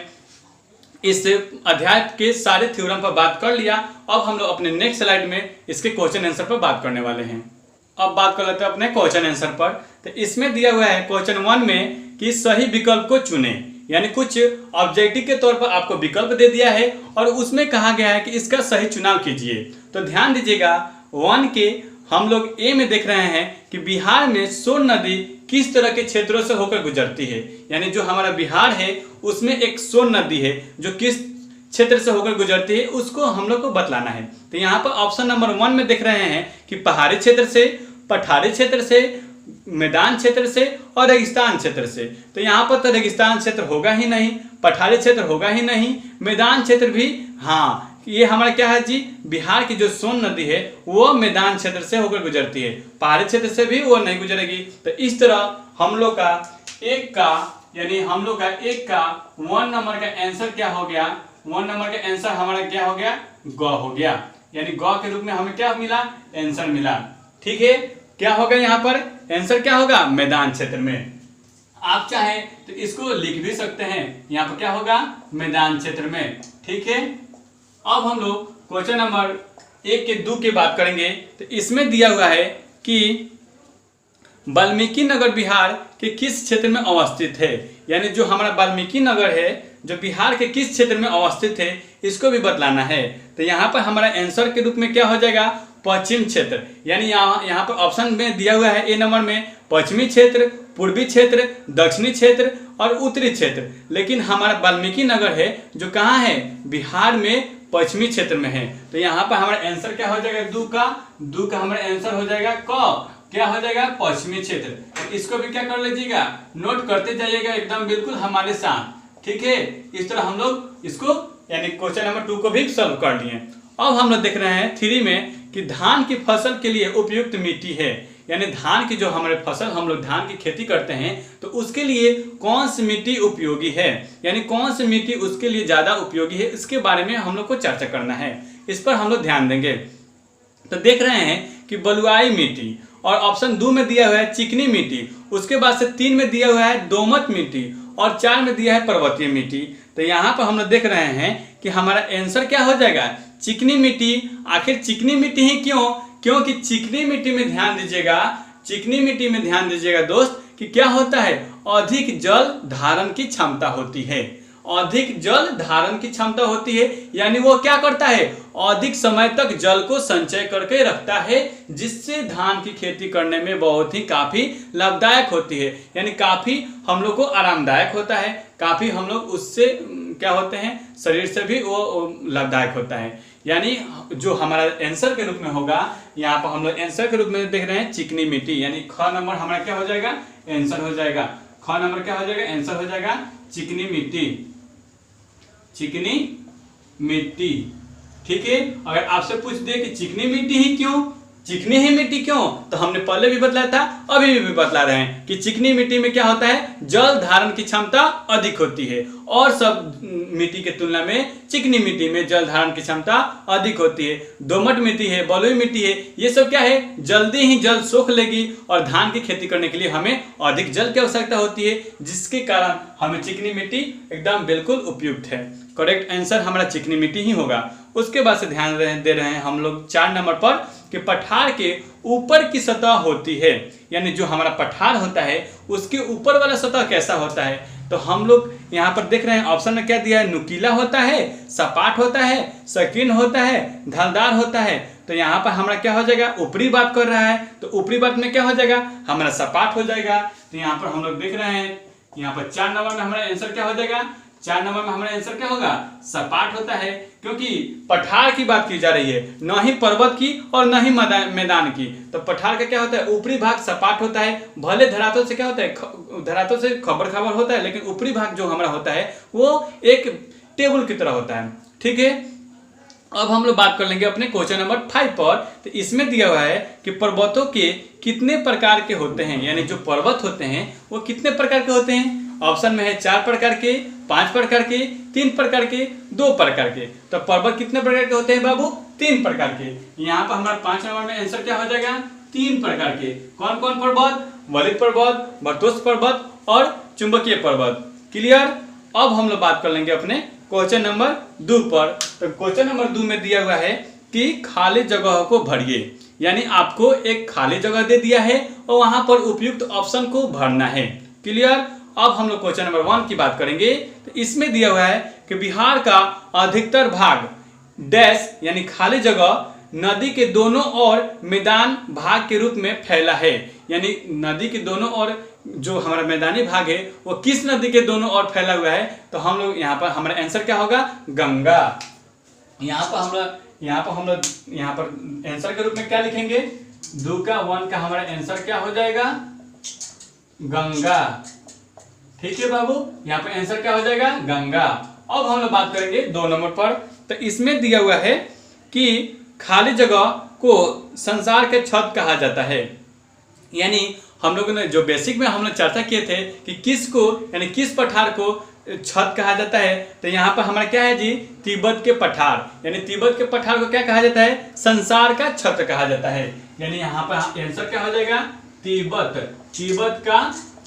इस अध्याय के सारे थ्योरम पर बात कर लिया, अब हम लोग अपने नेक्स्ट स्लाइड में इसके क्वेश्चन आंसर पर बात करने वाले हैं। अब बात कर लेते हैं अपने क्वेश्चन आंसर पर। तो इसमें दिया हुआ है क्वेश्चन 1 में कि सही विकल्प को चुने, यानी कुछ ऑब्जेक्टिव के तौर पर आपको विकल्प दे दिया है और उसमें कहा गया है कि इसका सही चुनाव कीजिए। तो ध्यान दीजिएगा, 1 के हम लोग ए में देख रहे हैं कि बिहार में सोन नदी किस तरह के क्षेत्रों से होकर गुजरती है, यानी जो हमारा बिहार है उसमें एक सोन नदी है जो किस क्षेत्र से होकर गुजरती है, उसको हम लोग को बतलाना है। तो यहाँ पर ऑप्शन नंबर 1 में देख रहे हैं कि पहाड़ी क्षेत्र से, पठारी क्षेत्र से, मैदान क्षेत्र से और रेगिस्तान क्षेत्र से। तो यहाँ पर तो रेगिस्तान क्षेत्र होगा ही नहीं, पठारी क्षेत्र होगा ही नहीं, मैदान क्षेत्र भी, हाँ ये हमारा क्या है जी, बिहार की जो सोन नदी है वो मैदान क्षेत्र से होकर गुजरती है, पहाड़ी क्षेत्र से भी वो नहीं गुजरेगी। तो इस तरह हम लोग का एक का 1 नंबर का आंसर क्या हो गया, 1 नंबर का आंसर हमारा क्या हो गया, ग हो गया, यानी ग के रूप में हमें क्या मिला, आंसर मिला। ठीक है, क्या होगा यहाँ पर आंसर क्या होगा, मैदान क्षेत्र में। आप चाहे तो इसको लिख भी सकते हैं, यहाँ पर क्या होगा, मैदान क्षेत्र में। ठीक है, अब हम लोग क्वेश्चन नंबर 1 के 2 की बात करेंगे। तो इसमें दिया हुआ है कि वाल्मीकि नगर बिहार के किस क्षेत्र में अवस्थित है, यानी जो हमारा वाल्मीकि नगर है जो बिहार के किस क्षेत्र में अवस्थित है इसको भी बतलाना है। तो यहाँ पर हमारा आंसर के रूप में क्या हो जाएगा, पश्चिम क्षेत्र, यानी यहाँ पर ऑप्शन में दिया हुआ है ए नंबर में पश्चिमी क्षेत्र, पूर्वी क्षेत्र, दक्षिणी क्षेत्र और उत्तरी क्षेत्र, लेकिन हमारा वाल्मीकि नगर है जो कहाँ है, बिहार में पश्चिमी क्षेत्र में है। तो यहाँ पर हमारा आंसर क्या हो जाएगा, दू का हमारा आंसर हो जाएगा क, क्या हो जाएगा, पश्चिमी क्षेत्र। तो इसको भी क्या कर लीजिएगा, नोट करते जाइएगा एकदम बिल्कुल हमारे साथ। ठीक है, इस तरह हम लोग इसको यानी क्वेश्चन नंबर 2 को भी सॉल्व कर लिए। अब हम लोग देख रहे हैं 3 में कि धान की फसल के लिए उपयुक्त मिट्टी है, यानी धान की जो हमारे फसल, हम लोग धान की खेती करते हैं तो उसके लिए कौन सी मिट्टी उपयोगी है, यानी कौन सी मिट्टी उसके लिए ज्यादा उपयोगी है, इसके बारे में हम लोग को चर्चा करना है। इस पर हम लोग ध्यान देंगे। तो देख रहे हैं कि बलुआई मिट्टी और ऑप्शन 2 में दिया हुआ है चिकनी मिट्टी, उसके बाद से 3 में दिया हुआ है दोमट मिट्टी और 4 में दिया है पर्वतीय मिट्टी। तो यहाँ पर हम लोग देख रहे हैं कि हमारा आंसर क्या हो जाएगा, चिकनी मिट्टी। आखिर चिकनी मिट्टी ही क्यों, क्योंकि चिकनी मिट्टी में ध्यान दीजिएगा, चिकनी मिट्टी में ध्यान दीजिएगा दोस्त कि क्या होता है, अधिक जल धारण की क्षमता होती है, अधिक जल धारण की क्षमता होती है। यानी वो क्या करता है, अधिक समय तक जल को संचय करके रखता है, जिससे धान की खेती करने में बहुत ही काफी लाभदायक होती है। यानी काफी हम लोग को आरामदायक होता है, काफी हम लोग उससे क्या होते हैं, शरीर से भी वो लाभदायक होता है। यानी जो हमारा आंसर के रूप में होगा, यहाँ पर हम लोग आंसर के रूप में देख रहे हैं चिकनी मिट्टी, यानी ख नंबर हमारा क्या हो जाएगा, आंसर हो जाएगा। ख नंबर क्या हो जाएगा, आंसर हो जाएगा चिकनी मिट्टी, चिकनी मिट्टी। ठीक है, अगर आपसे पूछ दे कि चिकनी मिट्टी ही क्यों, चिकनी ही मिट्टी क्यों, तो हमने पहले भी बतलाया था, अभी भी बतला रहे हैं कि चिकनी मिट्टी में क्या होता है, जल धारण की क्षमता अधिक होती है, और सब मिट्टी के तुलना में चिकनी मिट्टी में जल धारण की क्षमता अधिक होती है। दोमट मिट्टी है, बलुई मिट्टी है, ये सब क्या है, जल्दी ही जल सोख लेगी और धान की खेती करने के लिए हमें अधिक जल की आवश्यकता होती है, जिसके कारण हमें चिकनी मिट्टी एकदम बिल्कुल उपयुक्त है। करेक्ट आंसर हमारा चिकनी मिट्टी ही होगा। उसके बाद से ध्यान दे रहे हैं हम लोग 4 नंबर पर कि पठार के ऊपर की सतह होती है, यानी जो हमारा पठार होता है उसके ऊपर वाला सतह कैसा होता है। तो हम लोग यहाँ पर देख रहे हैं ऑप्शन में क्या दिया है, नुकीला होता है, सपाट होता है, संकीर्ण होता है, ढलदार होता है। तो यहाँ पर हमारा क्या हो जाएगा, ऊपरी बात कर रहा है, तो ऊपरी बात में क्या हो जाएगा, हमारा सपाट हो जाएगा। तो यहाँ पर हम लोग देख रहे हैं, यहाँ पर 4 नंबर में हमारा आंसर क्या हो जाएगा, 4 नंबर में हमारा आंसर क्या होगा, सपाट होता है, क्योंकि पठार की बात की जा रही है, न ही पर्वत की और न ही मैदान की। तो पठार का क्या होता है, ऊपरी भाग सपाट होता है, भले धरातल से क्या होता है, धरातल से खबर होता है, लेकिन ऊपरी भाग जो हमारा होता है वो एक टेबल की तरह होता है। ठीक है, अब हम लोग बात कर लेंगे अपने क्वेश्चन नंबर 5 पर। तो इसमें दिया हुआ है कि पर्वतों के कितने प्रकार के होते हैं, यानी जो पर्वत होते हैं वो कितने प्रकार के होते हैं। ऑप्शन में है 4 प्रकार के, 5 प्रकार के, 3 प्रकार के, 2 प्रकार के। तो पर्वत कितने प्रकार के होते हैं बाबू, 3 प्रकार के। यहाँ पर हमारा 5 नंबर में आंसर क्या हो जाएगा, 3 प्रकार के। कौन कौन पर्वत, वलित पर्वत, बरतोस पर्वत और चुंबकीय पर्वत। क्लियर। अब हम लोग बात कर लेंगे अपने क्वेश्चन नंबर 2 पर। तो क्वेश्चन नंबर 2 में दिया हुआ है कि खाली जगह को भरिए, यानी आपको एक खाली जगह दे दिया है और वहां पर उपयुक्त ऑप्शन को भरना है। क्लियर। अब हम लोग क्वेश्चन नंबर 1 की बात करेंगे। तो इसमें दिया हुआ है कि बिहार का अधिकतर भाग डैश यानी खाली जगह नदी के दोनों ओर मैदान भाग के रूप में फैला है। यानी नदी के दोनों ओर जो हमारा मैदानी भाग है वो किस नदी के दोनों ओर फैला हुआ है। तो हम लोग यहाँ पर हमारा आंसर क्या होगा, गंगा। यहाँ पर आंसर के रूप में क्या लिखेंगे, 2 का 1 का हमारा आंसर क्या हो जाएगा, गंगा। ठीक है बाबू, यहाँ पे आंसर क्या हो जाएगा, गंगा। अब हम लोग बात करेंगे 2 नंबर पर। तो इसमें दिया हुआ है कि खाली जगह को संसार के छत कहा जाता है। यानी हम लोगों ने जो बेसिक में हम लोग चर्चा किए थे कि किसको यानी किस पठार को छत कहा जाता है। तो यहाँ पर हमारा क्या है जी, तिब्बत के पठार, यानी तिब्बत के पठार को क्या कहा जाता है, संसार का छत कहा जाता है। यानी यहाँ पर आंसर क्या हो जाएगा, तिब्बत का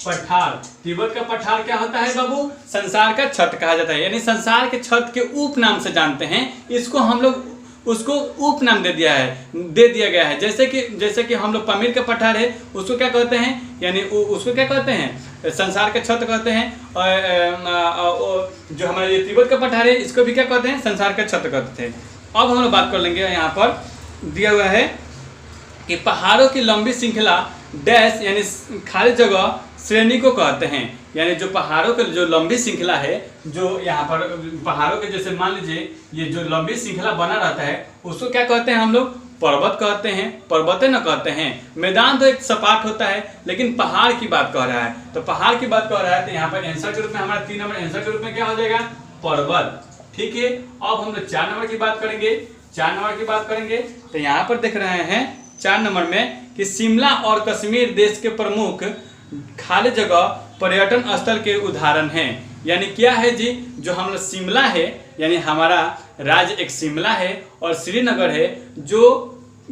पठार। तिब्बत का पठार क्या होता है बाबू, संसार का छत कहा जाता है। यानी संसार के छत के उप नाम से जानते हैं इसको, हम लोग उसको उप नाम दे दिया गया है। जैसे कि हम लोग पमीर का पठार है उसको क्या कहते हैं, यानी उसको क्या कहते हैं, संसार का छत कहते हैं। और जो हमारे ये तिब्बत का पठार है इसको भी क्या कहते हैं, संसार का छत कहते थे। अब हम लोग बात कर लेंगे, यहाँ पर दिया हुआ है कि पहाड़ों की लंबी श्रृंखला डैश यानी खाली जगह श्रेणी को कहते हैं। यानी जो पहाड़ों के जो लंबी श्रृंखला है, जो यहाँ पर पहाड़ों के जैसे मान लीजिए ये जो लंबी श्रृंखला बना रहता है उसको क्या कहते हैं, हम लोग पर्वत कहते हैं, पर्वतें न कहते हैं। मैदान तो एक सपाट होता है, लेकिन पहाड़ की बात कह रहा है। तो पहाड़ की बात कह रहा है तो यहाँ पर आंसर के रूप में हमारा 3 नंबर आंसर के रूप में क्या हो जाएगा, पर्वत। ठीक है। अब हम लोग 4 नंबर की बात करेंगे। 4 नंबर की बात करेंगे तो यहाँ पर देख रहे हैं 4 नंबर में कि शिमला और कश्मीर देश के प्रमुख खाली जगह पर्यटन स्थल के उदाहरण हैं। यानी क्या है जी, जो हम लोग शिमला है, यानी हमारा राज्य एक शिमला है और श्रीनगर है, जो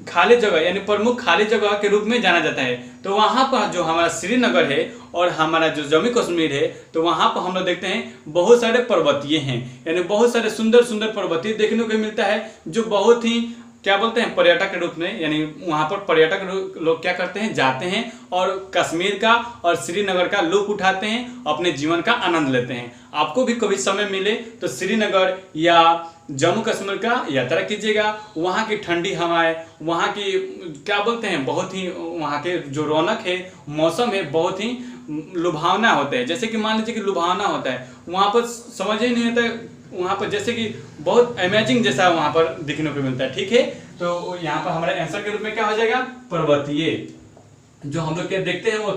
खाली जगह यानी प्रमुख खाली जगह के रूप में जाना जाता है। तो वहाँ पर जो हमारा श्रीनगर है और हमारा जो जम्मू कश्मीर है, तो वहाँ पर हम लोग देखते हैं बहुत सारे पर्वतीय हैं, यानी बहुत सारे सुंदर सुंदर पर्वतीय देखने को मिलता है, जो बहुत ही क्या बोलते हैं पर्यटक के रूप में, यानी वहाँ पर पर्यटक लोग क्या करते हैं, जाते हैं और कश्मीर का और श्रीनगर का लुत्फ उठाते हैं, अपने जीवन का आनंद लेते हैं। आपको भी कभी समय मिले तो श्रीनगर या जम्मू कश्मीर का यात्रा कीजिएगा। वहाँ की ठंडी हवाएं, वहाँ की क्या बोलते हैं बहुत ही, वहाँ के जो रौनक है, मौसम है, बहुत ही लुभावना होता है। जैसे कि मान लीजिए कि लुभावना होता है, वहाँ पर समझ ही नहीं आता, वहाँ पर जैसे कि बहुत अमेजिंग जैसा वहाँ पर दिखने को मिलता है। ठीक है, तो यहाँ पर हमारे आंसर के रूप में क्या हो जाएगा, पर्वतीय। जो हम लोग क्या देखते हैं वो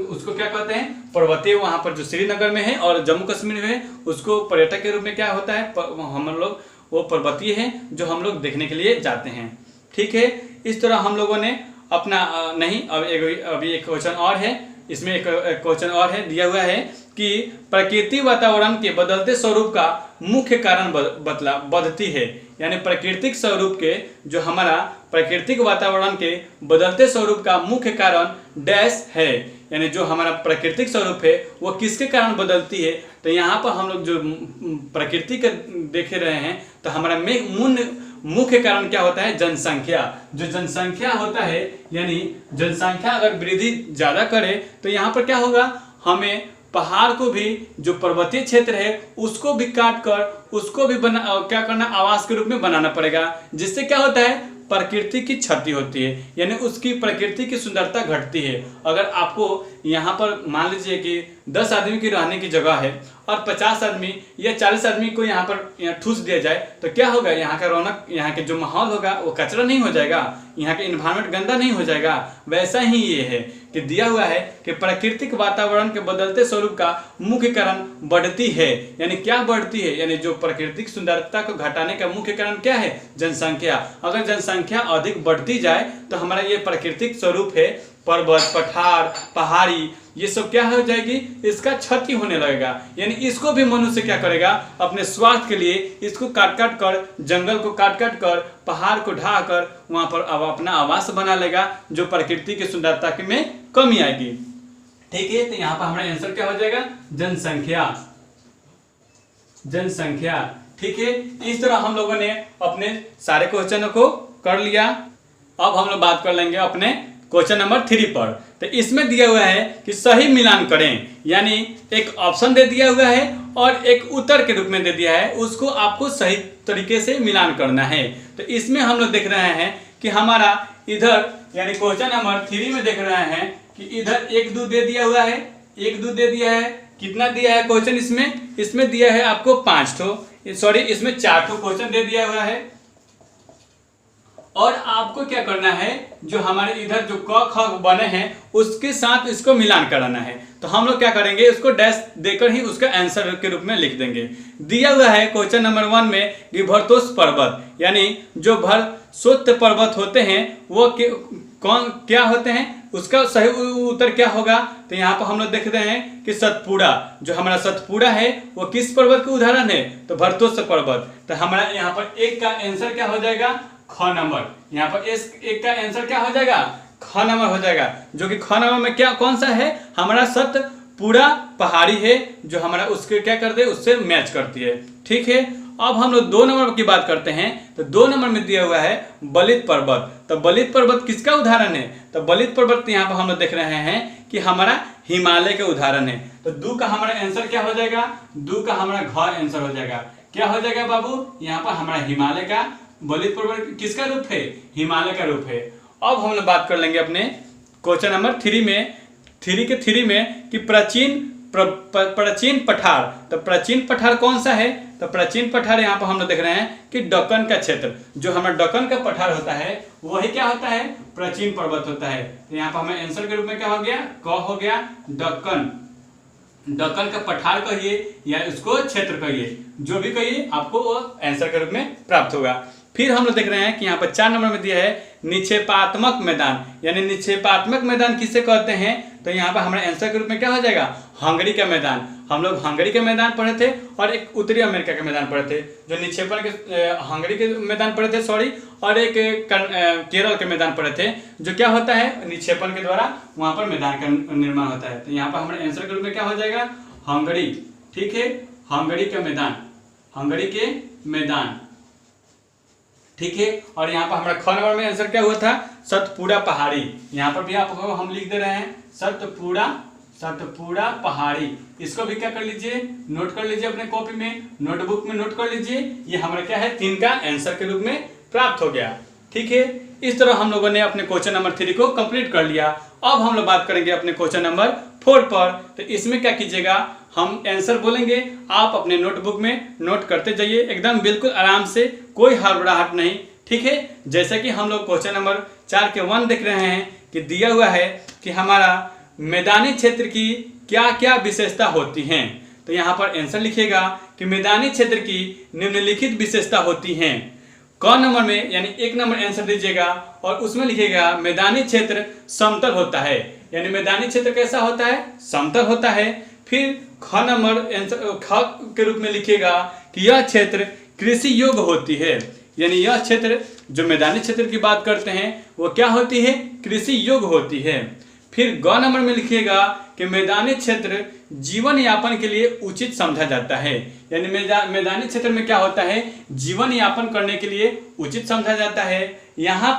उसको क्या कहते हैं, पर्वतीय। वहाँ पर जो श्रीनगर में है और जम्मू कश्मीर में है, उसको पर्यटक के रूप में क्या होता है, हम लोग वो पर्वतीय है जो हम लोग देखने के लिए जाते हैं। ठीक है, इस तरह हम लोगों ने अपना नहीं, अभी एक क्वेश्चन और है, इसमें एक क्वेश्चन और है दिया हुआ है कि प्रकृति वातावरण के बदलते स्वरूप का मुख्य कारण बदलती है। यानी प्राकृतिक स्वरूप के, जो हमारा प्राकृतिक वातावरण के बदलते स्वरूप का मुख्य कारण डैश है, यानी जो हमारा प्राकृतिक स्वरूप है वो किसके कारण बदलती है। तो यहाँ पर हम लोग जो प्रकृति के देख रहे हैं, तो हमारा मुख्य कारण क्या होता है, जनसंख्या। जो जनसंख्या होता है, यानी जनसंख्या अगर वृद्धि ज्यादा करे तो यहाँ पर क्या होगा, हमें पहाड़ को भी, जो पर्वतीय क्षेत्र है उसको भी काट कर उसको भी क्या करना, आवास के रूप में बनाना पड़ेगा, जिससे क्या होता है, प्रकृति की क्षति होती है, यानी उसकी प्रकृति की सुंदरता घटती है। अगर आपको यहाँ पर मान लीजिए कि 10 आदमी की रहने की जगह है और 50 आदमी या 40 आदमी को यहाँ पर ठूस दिया जाए, तो क्या होगा, यहाँ का रौनक, यहाँ के जो माहौल होगा वो कचरा नहीं हो जाएगा, यहाँ का इन्वायरमेंट गंदा नहीं हो जाएगा। वैसा ही ये है कि दिया हुआ है कि प्राकृतिक वातावरण के बदलते स्वरूप का मुख्य कारण बढ़ती है। यानी क्या बढ़ती है, यानी जो प्राकृतिक सुंदरता को घटाने का मुख्य कारण क्या है, जनसंख्या। अगर जनसंख्या अधिक बढ़ती जाए तो हमारा ये प्राकृतिक स्वरूप है, पर्वत, पठार, पहाड़ी, ये सब क्या हो जाएगी, इसका क्षति होने लगेगा। यानी इसको भी मनुष्य क्या करेगा, अपने स्वार्थ के लिए इसको काट काट कर, जंगल को काट काट कर, पहाड़ को ढा कर वहां पर अब अपना आवास बना लेगा, जो प्रकृति की सुंदरता में कमी आएगी। ठीक है, तो यहाँ पर हमारा आंसर क्या हो जाएगा, जनसंख्या। जनसंख्या। ठीक है, इस तरह हम लोगों ने अपने सारे क्वेश्चनों को कर लिया। अब हम लोग बात कर लेंगे अपने क्वेश्चन नंबर 3 पर। तो इसमें दिया हुआ है कि सही मिलान करें, यानी एक ऑप्शन दे दिया हुआ है और एक उत्तर के रूप में दे दिया है, उसको आपको सही तरीके से मिलान करना है। तो इसमें हम लोग देख रहे हैं कि हमारा इधर, यानी क्वेश्चन नंबर 3 में देख रहे हैं कि इधर 1 2 दे दिया हुआ है, 1 2 दे दिया है। कितना दिया है क्वेश्चन, इसमें दिया है आपको 5 ठो, सॉरी इसमें 4 ठो क्वेश्चन दे दिया हुआ है। और आपको क्या करना है, जो हमारे इधर जो क ख बने हैं उसके साथ इसको मिलान कराना है। तो हम लोग क्या करेंगे, इसको डैश देकर ही उसका आंसर के रूप में लिख देंगे। दिया हुआ है क्वेश्चन नंबर 1 में कि भरतोष पर्वत, यानी जो भरसोत पर्वत होते हैं वो कौन क्या होते हैं, उसका सही उत्तर क्या होगा। तो यहाँ पर हम लोग देख रहे हैं कि सतपुड़ा, जो हमारा सतपुड़ा है वो किस पर्वत का उदाहरण है, तो भरतोष पर्वत। तो हमारा यहाँ पर 1 का आंसर क्या हो जाएगा, ख नंबर। यहाँ पर इस 1 का आंसर क्या हो जाएगा, ख नंबर हो जाएगा, जो कि ख नंबर में क्या कौन सा है, हमारा सतपुड़ा पहाड़ी है, जो हमारा उसके क्या करते हैं, उससे मैच करती है। ठीक है, अब हम लोग 2 नंबर की बात करते हैं। तो 2 नंबर में दिया हुआ है बलित पर्वत। तो बलित पर्वत किसका उदाहरण है, तो बलित पर्वत यहाँ पर हम लोग देख रहे हैं कि हमारा हिमालय का उदाहरण है। तो 2 का हमारा आंसर क्या हो जाएगा, 2 का हमारा घ आंसर हो जाएगा। क्या हो जाएगा बाबू, यहाँ पर हमारा हिमालय का, बलित पर्वत किसका रूप है, हिमालय का रूप है। अब हम लोग बात कर लेंगे अपने क्वेश्चन नंबर 3 में कि प्राचीन पठार। तो प्राचीन पठार कौन सा है, तो प्राचीन पठार यहाँ पर हम लोग देख रहे हैं कि दक्कन का क्षेत्र, जो हमारा दक्कन का पठार होता है वही क्या होता है, प्राचीन पर्वत होता है। तो यहाँ पर हमें आंसर के रूप में क्या हो गया, क हो गया, दक्कन। दक्कन का पठार कहिए या उसको क्षेत्र कहिए, जो भी कहिए आपको वो आंसर के रूप में प्राप्त होगा। फिर हम लोग देख रहे हैं कि यहाँ पर 4 नंबर में दिया है निक्षेपात्मक मैदान। यानी निक्षेपात्मक मैदान किसे कहते हैं, तो यहाँ पर हमारे आंसर के रूप में क्या हो जाएगा, हंगरी का मैदान। हम लोग हंगरी के मैदान पढ़े थे और एक उत्तरी अमेरिका के मैदान पढ़े थे, जो निक्षेपण के हंगरी के मैदान पढ़े थे सॉरी, और एक केरल के मैदान पढ़े थे, जो क्या होता है निक्षेपण के द्वारा वहां पर मैदान का निर्माण होता है। तो यहाँ पर हमारे आंसर के रूप में क्या हो जाएगा, हंगरी। ठीक है, हंगरी का मैदान, हंगरी के मैदान। ठीक है, और यहाँ पर हमारा ख नंबर में आंसर क्या हुआ था, सतपुड़ा पहाड़ी। यहाँ पर भी आपको हम लिख दे रहे हैं सतपुड़ा पहाड़ी। इसको भी क्या कर लीजिए, नोट कर लीजिए अपने कॉपी में, नोटबुक में नोट कर लीजिए। ये हमारा क्या है, 3 का आंसर के रूप में प्राप्त हो गया। ठीक है, इस तरह हम लोगों ने अपने क्वेश्चन नंबर 3 को कंप्लीट कर लिया। अब हम लोग बात करेंगे अपने क्वेश्चन नंबर 4 पर। तो इसमें क्या कीजिएगा, हम आंसर बोलेंगे, आप अपने नोटबुक में नोट करते जाइए, एकदम बिल्कुल आराम से, कोई हड़बड़ाहट नहीं। ठीक है, जैसे कि हम लोग क्वेश्चन नंबर 4 के 1 देख रहे हैं कि दिया हुआ है कि हमारा मैदानी क्षेत्र की क्या क्या विशेषता होती हैं। तो यहाँ पर आंसर लिखिएगा कि मैदानी क्षेत्र की निम्नलिखित विशेषता होती हैं। क नंबर में यानी 1 नंबर आंसर दीजिएगा और उसमें लिखिएगा मैदानी क्षेत्र समतल होता है। यानी मैदानी क्षेत्र कैसा होता है, समतल होता है। फिर ख नंबर आंसर ख के रूप में लिखिएगा कि यह क्षेत्र कृषि योग्य होती है। यानी यह क्षेत्र जो मैदानी क्षेत्र की बात करते हैं वो क्या होती है, कृषि योग्य होती है। फिर ग नंबर में लिखिएगा कि मैदानी क्षेत्र जीवन यापन के लिए उचित समझा जाता है। यानी मैदानी क्षेत्र में क्या होता है, जीवन यापन करने के लिए उचित समझा जाता है। यहाँ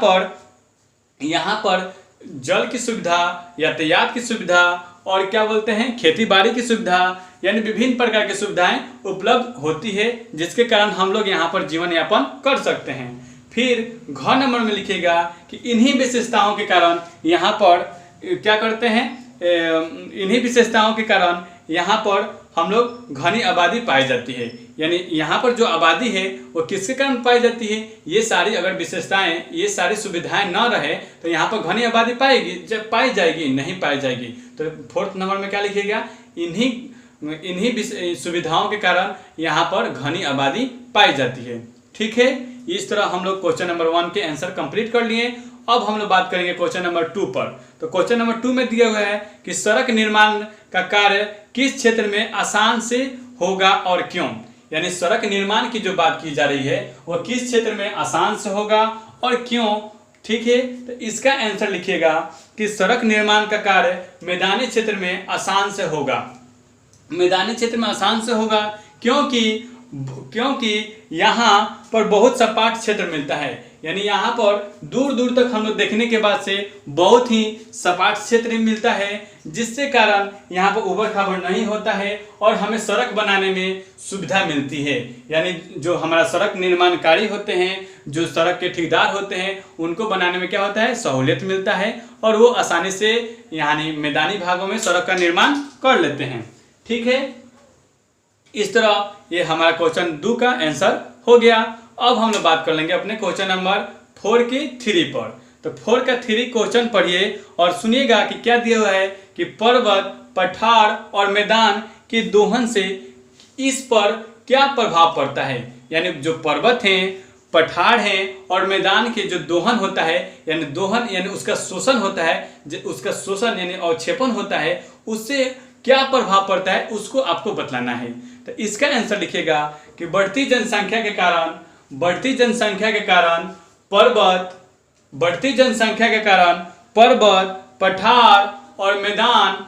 पर जल की सुविधा, यातायात की सुविधा और क्या बोलते हैं, खेती बाड़ी की सुविधा, यानी विभिन्न प्रकार की सुविधाएं उपलब्ध होती है, जिसके कारण हम लोग यहाँ पर जीवन यापन कर सकते हैं। फिर घ नंबर में लिखिएगा कि इन्हीं विशेषताओं के कारण यहाँ पर क्या करते हैं, इन्हीं विशेषताओं के कारण यहाँ पर हम लोग घनी आबादी पाई जाती है। यानी यहाँ पर जो आबादी है वो किसके कारण पाई जाती है, ये सारी अगर विशेषताएं, ये सारी सुविधाएं न रहे तो यहाँ पर घनी आबादी पाई जाएगी, नहीं पाई जाएगी। तो 4th नंबर में क्या लिखिएगा, इन्हीं सुविधाओं के कारण यहाँ पर घनी आबादी पाई जाती है। ठीक है, इस तरह हम लोग क्वेश्चन नंबर 1 के आंसर कंप्लीट कर लिए। अब हम लोग बात करेंगे क्वेश्चन नंबर 2 पर। तो क्वेश्चन नंबर 2 में दिया हुआ है कि सड़क निर्माण का कार्य किस क्षेत्र में आसान से होगा और क्यों। यानी सड़क निर्माण की जो बात की जा रही है वो किस क्षेत्र में आसान से होगा और क्यों। ठीक है, तो इसका आंसर लिखिएगा कि सड़क निर्माण का कार्य मैदानी क्षेत्र में आसान से होगा। मैदानी क्षेत्र में आसान से होगा क्योंकि यहाँ पर बहुत सपाट क्षेत्र मिलता है। यानी यहाँ पर दूर दूर तक हम लोग देखने के बाद से बहुत ही सपाट क्षेत्र मिलता है, जिससे कारण यहाँ पर उबड़ खाबड़ नहीं होता है और हमें सड़क बनाने में सुविधा मिलती है। यानी जो हमारा सड़क निर्माणकारी होते हैं, जो सड़क के ठेकेदार होते हैं, उनको बनाने में क्या होता है, सहूलियत मिलता है और वो आसानी से यानी मैदानी भागों में सड़क का निर्माण कर लेते हैं। ठीक है, इस तरह ये हमारा क्वेश्चन 2 का आंसर हो गया। अब हम लोग बात कर लेंगे अपने क्वेश्चन नंबर 4 की 3 पर। तो 4 का 3 क्वेश्चन पढ़िए और सुनिएगा कि क्या दिया हुआ है कि पर्वत, पठार और मैदान के दोहन से इस पर क्या प्रभाव पड़ता है। यानी जो पर्वत हैं, पठार हैं और मैदान के जो दोहन होता है, यानी दोहन यानी उसका शोषण होता है, उसका शोषण यानी अवक्षेपण होता है, उससे क्या प्रभाव पड़ता है उसको आपको बतलाना है। तो इसका आंसर लिखिएगा कि बढ़ती जनसंख्या के कारण पर्वत, पठार और मैदान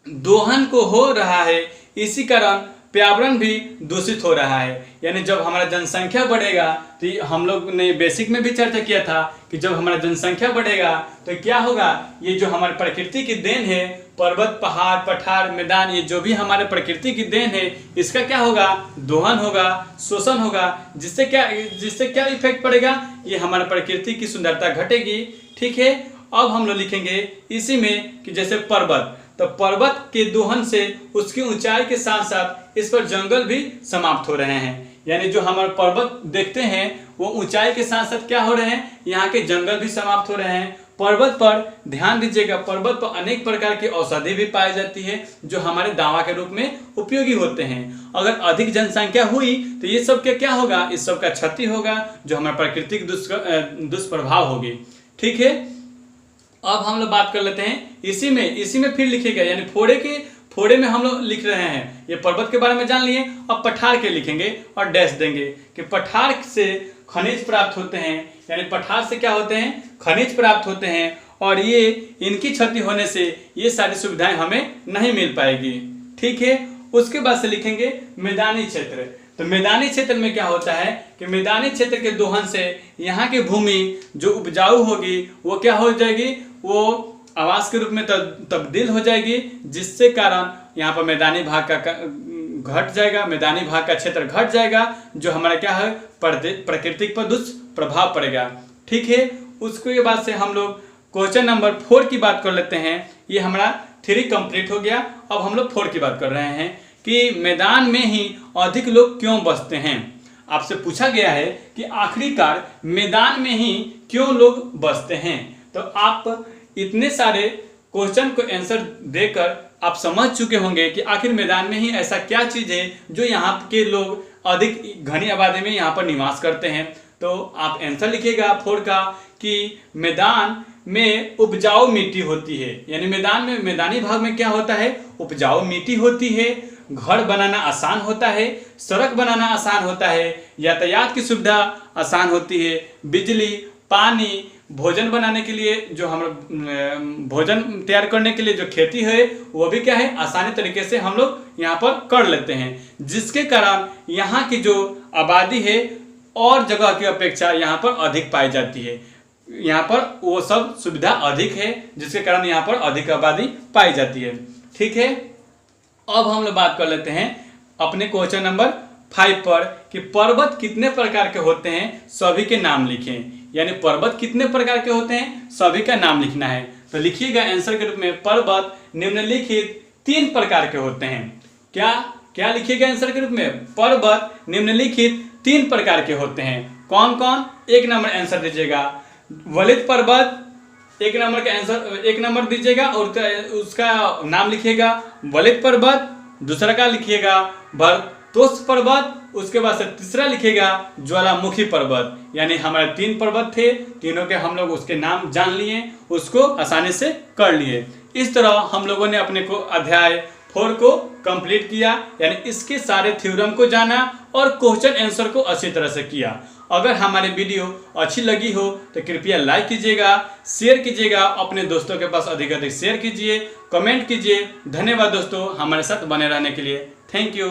दोहन को हो रहा है, इसी कारण पर्यावरण भी दूषित हो रहा है। यानी जब हमारा जनसंख्या बढ़ेगा, तो हम लोग ने बेसिक में भी चर्चा किया था कि जब हमारा जनसंख्या बढ़ेगा तो क्या होगा, ये जो हमारे प्रकृति की देन है, पर्वत, पहाड़, पठार, मैदान, ये जो भी हमारे प्रकृति की देन है, इसका क्या होगा, दोहन होगा, शोषण होगा, जिससे क्या इफेक्ट पड़ेगा, ये हमारे प्रकृति की सुंदरता घटेगी। ठीक है, अब हम लोग लिखेंगे इसी में कि जैसे पर्वत, तो पर्वत के दोहन से उसकी ऊंचाई के साथ साथ इस पर जंगल भी समाप्त हो रहे हैं। यानी जो हमारे पर्वत देखते हैं वो ऊंचाई के साथ साथ क्या हो रहे हैं, यहाँ के जंगल भी समाप्त हो रहे हैं, पर्वत पर ध्यान दीजिएगा, पर्वत पर अनेक प्रकार की औषधि भी पाई जाती है जो हमारे दवा के रूप में उपयोगी होते हैं। अगर अधिक जनसंख्या हुई तो ये सब क्या क्या होगा, इस सब का क्षति होगा, जो हमारे प्राकृतिक दुष्प्रभाव होगी। ठीक है, अब हम लोग बात कर लेते हैं इसी में फिर लिखेगा, यानी फोड़े में हम लोग लिख रहे हैं। ये पर्वत के बारे में जान लिए, अब पठार के लिखेंगे और डैश देंगे कि पठार से खनिज प्राप्त होते हैं, यानी पठार से क्या होते हैं, खनिज प्राप्त होते हैं, और ये इनकी क्षति होने से ये सारी सुविधाएं हमें नहीं मिल पाएगी। ठीक है, उसके बाद से लिखेंगे मैदानी क्षेत्र। तो मैदानी क्षेत्र में क्या होता है कि मैदानी क्षेत्र के दोहन से यहाँ की भूमि जो उपजाऊ होगी वो क्या हो जाएगी, वो आवास के रूप में तब्दील हो जाएगी, जिससे कारण यहाँ पर मैदानी भाग का घट जाएगा, मैदानी भाग का क्षेत्र घट जाएगा, जो हमारा क्या है प्राकृतिक पर दुष्प्रभाव पड़ेगा। ठीक है, उसके बाद से हम लोग क्वेश्चन नंबर 4 की बात कर लेते हैं। ये हमारा 3 कंप्लीट हो गया, अब हम लोग 4 की बात कर रहे हैं कि मैदान में ही अधिक लोग क्यों बसते हैं। आपसे पूछा गया है कि आखिरकार मैदान में ही क्यों लोग बसते हैं। तो आप इतने सारे क्वेश्चन को आंसर देकर आप समझ चुके होंगे कि आखिर मैदान में ही ऐसा क्या चीज है जो यहाँ के लोग अधिक घनी आबादी में यहाँ पर निवास करते हैं। तो आप आंसर लिखिएगा 4 का कि मैदान में उपजाऊ मिट्टी होती है, यानी मैदान में मैदानी भाग में क्या होता है, उपजाऊ मिट्टी होती है, घर बनाना आसान होता है, सड़क बनाना आसान होता है, यातायात की सुविधा आसान होती है, बिजली, पानी, भोजन बनाने के लिए जो हम भोजन तैयार करने के लिए जो खेती है वो भी क्या है, आसानी तरीके से हम लोग यहाँ पर कर लेते हैं, जिसके कारण यहाँ की जो आबादी है और जगह की अपेक्षा यहाँ पर अधिक पाई जाती है। यहाँ पर वो सब सुविधा अधिक है, जिसके कारण यहाँ पर अधिक आबादी पाई जाती है। ठीक है, अब हम लोग बात कर लेते हैं अपने क्वेश्चन नंबर 5 पर कि पर्वत कितने प्रकार के होते हैं, सभी के नाम लिखें। यानी पर्वत कितने प्रकार के होते हैं, सभी का नाम लिखना है। तो लिखिएगा आंसर के रूप में पर्वत निम्नलिखित 3 प्रकार के होते हैं। क्या लिखिएगा आंसर के रूप में, पर्वत निम्नलिखित 3 प्रकार के होते हैं। कौन कौन, 1 नंबर आंसर दीजिएगा वलित पर्वत, 1 नंबर का आंसर 1 नंबर दीजिएगा और उसका नाम लिखिएगा वलित पर्वत। दूसरा का लिखिएगा भरतोष पर्वत, उसके बाद से तीसरा लिखेगा ज्वालामुखी पर्वत। यानी हमारे 3 पर्वत थे, तीनों के हम लोग उसके नाम जान लिए, उसको आसानी से कर लिए। इस तरह हम लोगों ने अपने को अध्याय 4 को कंप्लीट किया, यानी इसके सारे थ्योरम को जाना और क्वेश्चन आंसर को अच्छी तरह से किया। अगर हमारी वीडियो अच्छी लगी हो तो कृपया लाइक कीजिएगा, शेयर कीजिएगा, अपने दोस्तों के पास अधिक शेयर कीजिए, कमेंट कीजिए। धन्यवाद दोस्तों हमारे साथ बने रहने के लिए। Thank you.